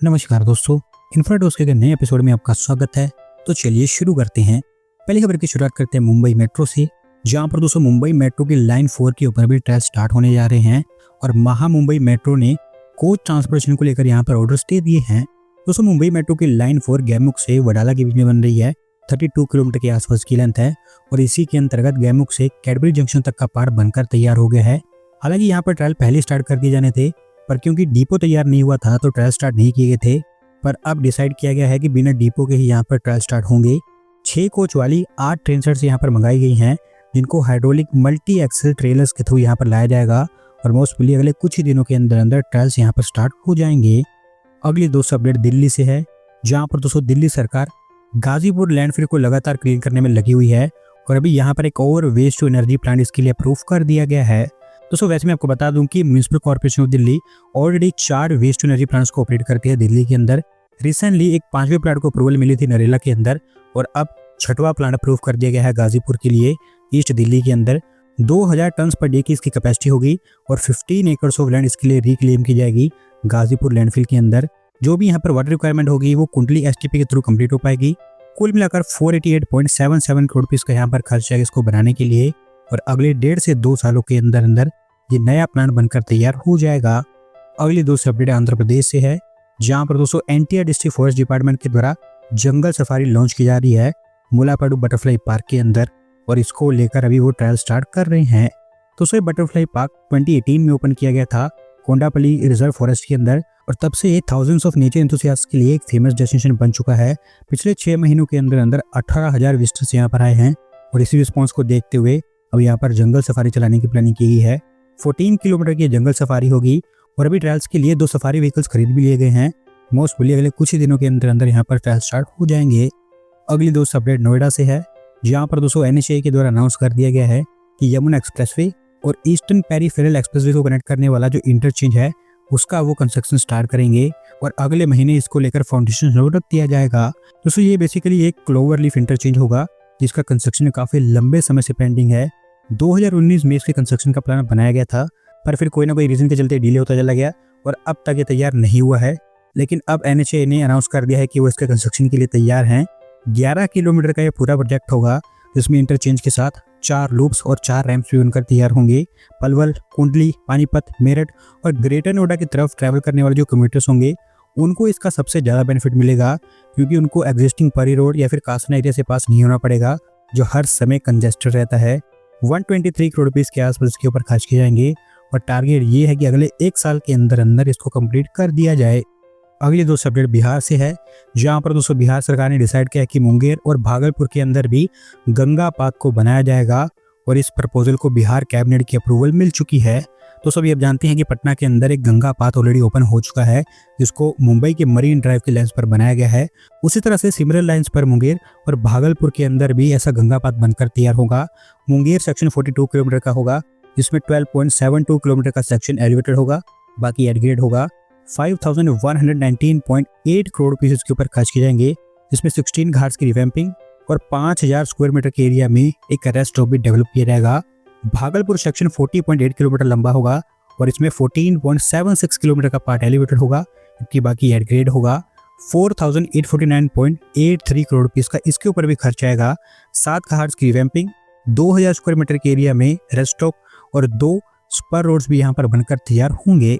नमस्कार दोस्तों, इन्फ्राडोज के नए एपिसोड में आपका स्वागत है। तो चलिए शुरू करते हैं। पहली खबर की शुरुआत करते हैं मुंबई मेट्रो से, जहां पर दोस्तों मुंबई मेट्रो की लाइन 4 के ऊपर भी ट्रायल स्टार्ट होने जा रहे हैं और महा मुंबई मेट्रो ने कोच ट्रांसपोर्टेशन को लेकर यहां पर ऑर्डर्स दे दिए हैं। दोस्तों मुंबई मेट्रो की लाइन 4 गैमुख से वडाला के बीच में बन रही है। 32 किलोमीटर के आसपास की लेंथ है और इसी के अंतर्गत गैमुख से कैडबरी जंक्शन तक का पार्ट बनकर तैयार हो गया है। हालांकि यहाँ पर ट्रायल पहले स्टार्ट कर दिए जाने थे, पर क्योंकि डिपो तैयार नहीं हुआ था तो ट्रायल स्टार्ट नहीं किए गए थे। पर अब डिसाइड किया गया है कि बिना डिपो के ही यहाँ पर ट्रायल स्टार्ट होंगे। 6 कोच वाली 8 ट्रेन सेट्स यहाँ पर मंगाई गई हैं, जिनको हाइड्रोलिक मल्टी एक्सल ट्रेलर्स के थ्रू यहाँ पर लाया जाएगा और मोस्टली अगले कुछ ही दिनों के अंदर अंदर ट्रायल्स यहाँ पर स्टार्ट हो जाएंगे। अगली दोस्तों अपडेट दिल्ली से है, जहाँ पर दोस्तों दिल्ली सरकार गाजीपुर लैंडफिल को लगातार क्लीन करने में लगी हुई है और अभी यहाँ पर एक और वेस्ट टू एनर्जी प्लांट इसके लिए अप्रूव कर दिया गया है। दोस्तों वैसे मैं आपको बता दूं कि municipal corporation of Delhi already 4 waste to energy plants को ऑपरेट करती है दिल्ली के अंदर। रिसेंटली एक 5वें प्लांट को अप्रूवल मिली थी नरेला के अंदर और अब 6वां प्लांट अप्रूव कर दिया गया है गाजीपुर के लिए, ईस्ट दिल्ली के अंदर। 2000 टन पर डे की इसकी कैपेसिटी होगी और 15 एकड़ ऑफ लैंड इसके लिए रिक्लेम की जाएगी गाजीपुर लैंडफिल के अंदर। जो भी यहाँ पर वाटर रिक्वायरमेंट होगी वो कुंडली एसटीपी के थ्रू कंप्लीट हो पाएगी। कुल मिलाकर 488.77 करोड़ रुपीस का यहाँ पर खर्च है इसको बनाने के लिए और अगले 1.5 से 2 सालों के अंदर अंदर ये नया प्लांट बनकर तैयार हो जाएगा। अगली दोस्तों अपडेट आंध्र प्रदेश से है, जहां पर दोस्तों एनटीआर डिस्ट्रिक्ट फॉरेस्ट डिपार्टमेंट के द्वारा जंगल सफारी लॉन्च की जा रही है मुलापाडू बटरफ्लाई पार्क के अंदर और इसको लेकर अभी वो ट्रायल स्टार्ट कर रहे हैं। दोस्तों ये बटरफ्लाई पार्क 2018 में ओपन किया गया था कोंडापल्ली रिजर्व फॉरेस्ट के अंदर और तब से ये थाउजेंड्स ऑफ नेचर एंथुसियास्ट के लिए एक फेमस डेस्टिनेशन बन चुका है। पिछले 6 महीनों के अंदर अंदर 18,000 विजिटर्स यहाँ पर आए हैं और इसी रिस्पॉन्स को देखते हुए अब यहाँ पर जंगल सफारी चलाने की प्लानिंग की गई है। 14 किलोमीटर की जंगल सफारी होगी और अभी ट्रायल्स के लिए 2 सफारी व्हीकल्स खरीद भी लिए गए हैं। मोस्टली अगले कुछ ही दिनों के अंदर अंदर यहाँ पर ट्रायल स्टार्ट हो जाएंगे। अगली दोस्तों अपडेट नोएडा से है, जहाँ पर दोस्तों एनएचएआई के द्वारा अनाउंस कर दिया गया है कि यमुना एक्सप्रेसवे और ईस्टर्न पेरीफेरल एक्सप्रेसवे को कनेक्ट करने वाला जो इंटरचेंज है उसका वो कंस्ट्रक्शन स्टार्ट करेंगे और अगले महीने इसको लेकर फाउंडेशन रख दिया जाएगा। दोस्तों ये बेसिकली एक क्लोवर लीफ इंटरचेंज होगा जिसका कंस्ट्रक्शन काफी लंबे समय से पेंडिंग है। 2019 में इसके कंस्ट्रक्शन का प्लान बनाया गया था, पर फिर कोई ना कोई रीजन के चलते डिले होता चला गया और अब तक ये तैयार नहीं हुआ है। लेकिन अब एनएचएआई ने अनाउंस कर दिया है कि वो इसके कंस्ट्रक्शन के लिए तैयार हैं। 11 किलोमीटर का ये पूरा प्रोजेक्ट होगा, जिसमें इंटरचेंज के साथ 4 लूप्स और 4 रैम्प्स भी बनकर तैयार होंगे। पलवल, कुंडली, पानीपत, मेरठ और ग्रेटर नोएडा की तरफ ट्रैवल करने वाले जो कम्यूटर्स होंगे उनको इसका सबसे ज़्यादा बेनिफिट मिलेगा, क्योंकि उनको एग्जिस्टिंग परी रोड या फिर कासना एरिया से पास नहीं होना पड़ेगा जो हर समय कंजेस्टेड रहता है। 123 करोड़ रुपीस के आसपास इसके ऊपर खर्च किए जाएंगे और टारगेट ये है कि अगले 1 साल के अंदर अंदर इसको कंप्लीट कर दिया जाए। अगली दोस्तों अपडेट बिहार से है, जहां पर दोस्तों बिहार सरकार ने डिसाइड किया है कि मुंगेर और भागलपुर के अंदर भी गंगा पाथ को बनाया जाएगा और इस प्रपोजल को बिहार कैबिनेट की अप्रूवल मिल चुकी है। तो सभी अब जानते हैं कि पटना के अंदर एक गंगा पाथ ऑलरेडी ओपन हो चुका है, जिसको मुंबई के मरीन ड्राइव के लेंस पर बनाया गया है। उसी तरह से सिमिलर लाइंस पर मुंगेर और भागलपुर के अंदर भी ऐसा गंगा पाथ बनकर तैयार होगा। मुंगेर सेक्शन 42 किलोमीटर का होगा, जिसमें 12.72 किलोमीटर का सेक्शन एलिवेटेड होगा, बाकी एडग्रेड होगा। 5119.8 करोड़ रुपीस इसके ऊपर खर्च किए जाएंगे, जिसमें 16 घाट्स की रिवैम्पिंग और 5000 स्क्वायर मीटर के एरिया में एक रेस्ट स्टॉप भी डेवलप किया जाएगा। भागलपुर सेक्शन 40.8 किलोमीटर लंबा होगा और इसमें 14.76 किलोमीटर का पार्ट एलिवेटेड होगा, जबकि बाकी एडग्रेड होगा। 4849.83 करोड़ रुपीस का इसके ऊपर भी खर्च आएगा। 7 घाट्स की रिवैम्पिंग, 2000 स्क्वायर मीटर के एरिया में रेस्ट स्टॉप और 2 स्पर रोड्स भी यहाँ पर बनकर तैयार होंगे।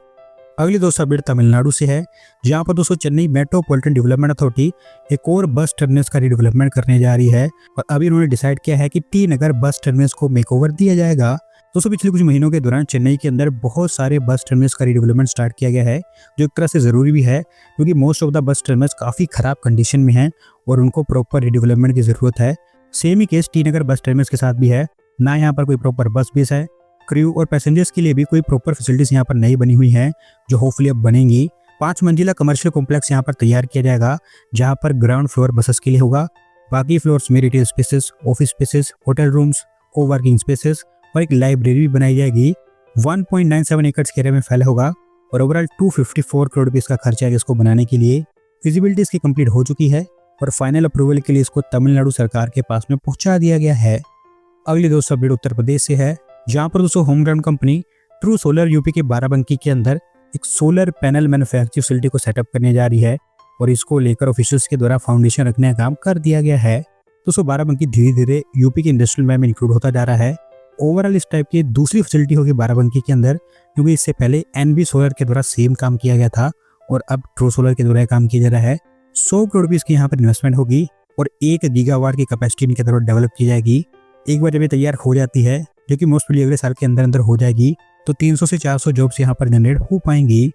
अगली दोस्तों अपडेट तमिलनाडु से है, जहां पर दोस्तों चेन्नई मेट्रोपॉलिटन डेवलपमेंट अथॉरिटी एक और बस टर्मिनस का रिडेवलपमेंट करने जा रही है और अभी उन्होंने डिसाइड किया है कि टी नगर बस टर्मिनस को मेकओवर दिया जाएगा। दोस्तों पिछले कुछ महीनों के दौरान चेन्नई के अंदर बहुत सारे बस टर्मिनस का रिडेवलपमेंट स्टार्ट किया गया है, जो एक तरह से ज़रूरी भी है, क्योंकि most of the bus terminus काफ़ी ख़राब कंडीशन में हैं और उनको प्रॉपर रिडेवलपमेंट की ज़रूरत है। सेम ही केस टी नगर बस टर्मिनस के साथ भी है, ना यहाँ पर कोई प्रॉपर बस बेस है। क्रू और पैसेंजर्स के लिए भी कोई प्रॉपर फैसिलिटीज यहाँ पर नहीं बनी हुई हैं, जो होपफुली अब बनेंगी। 5 मंजिला कमर्शियल कॉम्प्लेक्स यहाँ पर तैयार किया जाएगा, जहाँ पर ग्राउंड फ्लोर बसेस के लिए होगा, बाकी फ्लोर्स में retail spaces, office spaces, hotel rooms, coworking spaces और एक लाइब्रेरी भी बनाई जाएगी। 1.97 एकड़ के एरिया में फैला होगा और ओवरऑल 254 करोड़ रुपीस का खर्च आएगा इसको बनाने के लिए। फिजिबिलिटी इसकी कंप्लीट हो चुकी है और फाइनल अप्रूवल के लिए इसको तमिलनाडु सरकार के पास में पहुंचा दिया गया है। अगली दोस्तों अपडेट उत्तर प्रदेश से है, जहां पर दोस्तों home ground company true solar UP के बाराबंकी के अंदर एक सोलर पैनल मैन्युफैक्चरिंग फैसिलिटी को सेटअप करने जा रही है और इसको लेकर ऑफिशियल्स के द्वारा फाउंडेशन रखने का काम कर दिया गया है। दोस्तों बाराबंकी धीरे धीरे यूपी के इंडस्ट्रियल मैप में इंक्लूड होता जा रहा है। ओवरऑल इस टाइप की दूसरी फैसिलिटी होगी बाराबंकी के अंदर, क्योंकि इससे पहले एनबी सोलर के द्वारा सेम काम किया गया था और अब ट्रू सोलर के द्वारा काम किया जा रहा है। 100 करोड़ रुपये की यहाँ पर इन्वेस्टमेंट होगी और 1 गीगावाट की कैपेसिटी इनके द्वारा डेवलप की जाएगी। एक बार जब ये तैयार हो जाती है, जो कि मोस्टली अगले साल के अंदर अंदर हो जाएगी, तो 300 से 400 जॉब्स यहाँ पर जनरेट हो पाएंगी।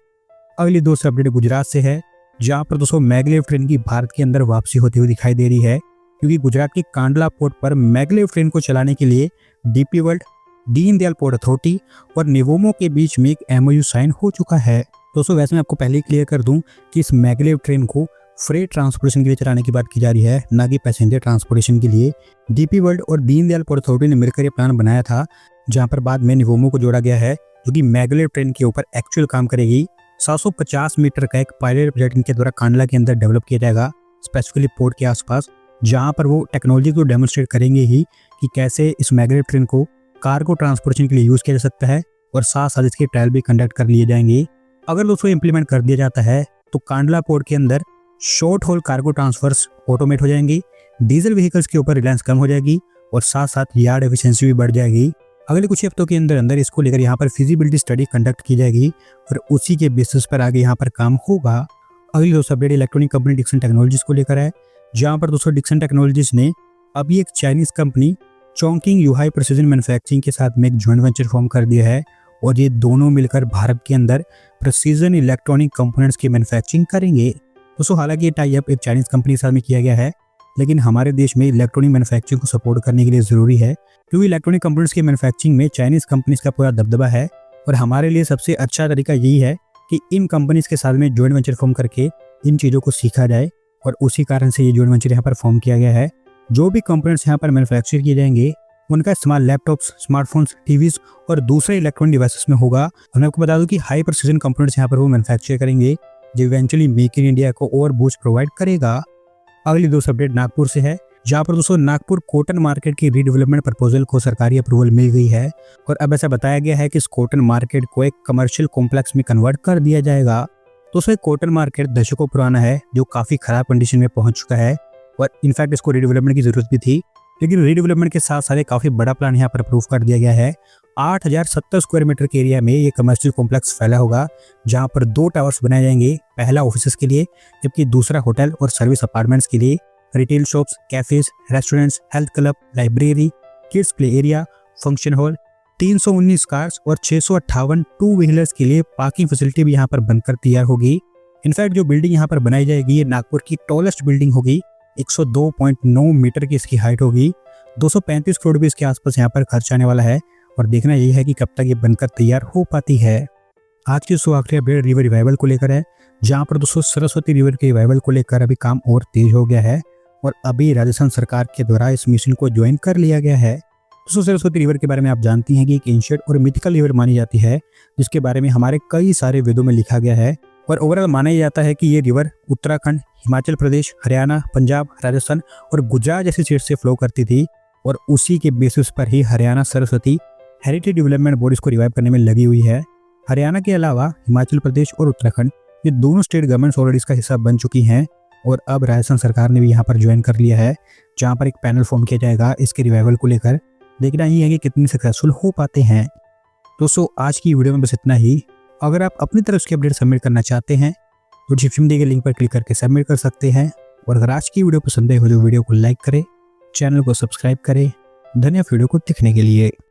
अगली दोस्तों अपडेट गुजरात से है, जहाँ पर दोस्तों मैगलेव ट्रेन की भारत के अंदर वापसी होती हुई दिखाई दे रही है, क्योंकि गुजरात के कांडला पोर्ट पर मैगलेव ट्रेन को चलाने के लिए DP world, Deendayal port authority और निवोमो के बीच में एक एमओयू साइन हो चुका है। दोस्तों वैसे मैं आपको पहले ही क्लियर कर दूं कि इस मैगलेव ट्रेन को फ्रेट ट्रांसपोर्टेशन के लिए चलाने की बात की जा रही है, ना कि पैसेंजर ट्रांसपोर्टेशन के लिए। डीपी वर्ल्ड और दीनदयाल पोर्ट अथॉरिटी ने मिलकर ये प्लान बनाया था, जहां पर बाद में निवोमो को जोड़ा गया है, जो कि मैगलेव ट्रेन के ऊपर एक्चुअल काम करेगी। 750 मीटर का एक पायलट प्रोजेक्ट इनके द्वारा कांडला के अंदर डेवलप किया जाएगा, स्पेसिफिकली पोर्ट के आसपास, जहां पर वो टेक्नोलॉजी को डेमोन्स्ट्रेट करेंगे ही कि कैसे इस मैगलेव ट्रेन को कार्गो ट्रांसपोर्टेशन के लिए यूज किया जा सकता है, और साथ साथ इसके ट्रायल भी कंडक्ट कर लिए जाएंगे। अगर दोस्तों इम्प्लीमेंट कर दिया जाता है तो कांडला पोर्ट के अंदर short haul cargo transfers automate हो जाएंगी, डीजल व्हीकल्स के ऊपर रिलायंस कम हो जाएगी और साथ साथ यार्ड एफिशिएंसी भी बढ़ जाएगी। अगले कुछ हफ्तों के अंदर अंदर इसको लेकर यहाँ पर फिजिबिलिटी स्टडी कंडक्ट की जाएगी और उसी के बेसिस पर आगे यहाँ पर काम होगा। अगली दोस्तों update electronic company Dixon Technologies को लेकर है, जहाँ पर दोस्तों डिक्सन टेक्नोलॉजीज ने अभी एक Chinese company Chongqing Yuhai precision manufacturing के साथ में एक ज्वाइंट वेंचर फॉर्म कर दिया है और ये दोनों मिलकर भारत के अंदर प्रिसीजन इलेक्ट्रॉनिक कंपोनेंट्स की मैन्युफैक्चरिंग करेंगे। दोस्तों हालांकि ये टाई अप एक चाइनीज कंपनी के साथ में किया गया है, लेकिन हमारे देश में इलेक्ट्रॉनिक मैन्युफैक्चरिंग को सपोर्ट करने के लिए जरूरी है, क्योंकि इलेक्ट्रॉनिक कंपोनेंट्स की मैन्युफैक्चरिंग में चाइनीज कंपनीज का पूरा दबदबा है और हमारे लिए सबसे अच्छा तरीका यही है कि इन कंपनीज के साथ में ज्वाइंट वेंचर फॉर्म करके इन चीज़ों को सीखा जाए, और उसी कारण से ये ज्वाइंट वेंचर यहाँ पर फॉर्म किया गया है। जो भी कंपोनेंट्स यहाँ पर मैन्युफैक्चर किए जाएंगे उनका इस्तेमाल लैपटॉप्स, स्मार्टफोन्स, टीवीज और दूसरे इलेक्ट्रॉनिक डिवाइसेस में होगा। और मैं आपको बता दूं कि हाई प्रिसीजन कंपोनेंट्स यहाँ पर वो मैन्युफैक्चर करेंगे, जो इवेंचुअली मेक इन इंडिया को और बूस्ट प्रोवाइड करेगा। अगली दोस्तों अपडेट नागपुर से है, जहाँ पर दोस्तों नागपुर कॉटन मार्केट की रीडेवलपमेंट प्रपोजल को सरकारी अप्रूवल मिल गई है और अब ऐसा बताया गया है कि इस कॉटन मार्केट को एक कमर्शियल कॉम्प्लेक्स में कन्वर्ट कर दिया जाएगा। दोस्तों एक कॉटन मार्केट दशकों पुराना है, जो काफी खराब कंडीशन में पहुंच चुका है और इनफैक्ट इसको रीडेवलपमेंट की जरूरत भी थी, लेकिन रीडेवलपमेंट के साथ साथ काफी बड़ा प्लान यहाँ पर अप्रूव कर दिया गया है। 8070 स्क्वायर मीटर के एरिया में ये कमर्शियल कॉम्प्लेक्स फैला होगा, जहाँ पर 2 टावर्स बनाए जाएंगे, पहला ऑफिसेस के लिए जबकि दूसरा होटल और सर्विस अपार्टमेंट्स के लिए। Retail shops, cafes, restaurants, health club, library, kids play area, function hall, 319 cars और 658 टू व्हीलर्स के लिए पार्किंग फैसिलिटी भी यहाँ पर बनकर तैयार होगी। इनफैक्ट जो बिल्डिंग यहाँ पर बनाई जाएगी ये नागपुर की टॉलेस्ट बिल्डिंग होगी, 102.9 मीटर की इसकी हाइट होगी। 235 करोड़ भी इसके आसपास यहाँ पर खर्च आने वाला है और देखना यही है कि कब तक ये बनकर तैयार हो पाती है। आज की आखिरी अपडेट रिवर रिवाइवल को लेकर है, जहाँ पर दोस्तों सरस्वती रिवर के रिवाइवल को लेकर अभी काम और तेज हो गया है और अभी राजस्थान सरकार के द्वारा इस मिशन को ज्वाइन कर लिया गया है। दोस्तों सरस्वती रिवर के बारे में आप जानती हैं कि एक एंशिएंट और मिथिकल रिवर मानी जाती है, जिसके बारे में हमारे कई सारे वेदों में लिखा गया है और ओवरऑल माना जाता है कि ये रिवर उत्तराखंड, हिमाचल प्रदेश, हरियाणा, पंजाब, राजस्थान और गुजरात जैसी स्टेट से फ्लो करती थी और उसी के बेसिस पर ही Haryana Saraswati heritage development board इसको रिवाइव करने में लगी हुई है। हरियाणा के अलावा हिमाचल प्रदेश और उत्तराखंड ये दोनों स्टेट गवर्नमेंट्स ऑलरेडी इसका हिस्सा बन चुकी हैं और अब राजस्थान सरकार ने भी यहाँ पर ज्वाइन कर लिया है, जहाँ पर एक पैनल फॉर्म किया जाएगा इसके रिवाइवल को लेकर। देखना ही है कि कितनी सक्सेसफुल हो पाते हैं। दोस्तों आज की वीडियो में बस इतना ही। अगर आप अपनी तरफ से अपडेट सबमिट करना चाहते हैं तो डिस्क्रिप्शन में दिए गए लिंक पर क्लिक करके सबमिट कर सकते हैं। और अगर आज की वीडियो पसंद आई हो तो वीडियो को लाइक करें, चैनल को सब्सक्राइब करें। धन्यवाद वीडियो को देखने के लिए।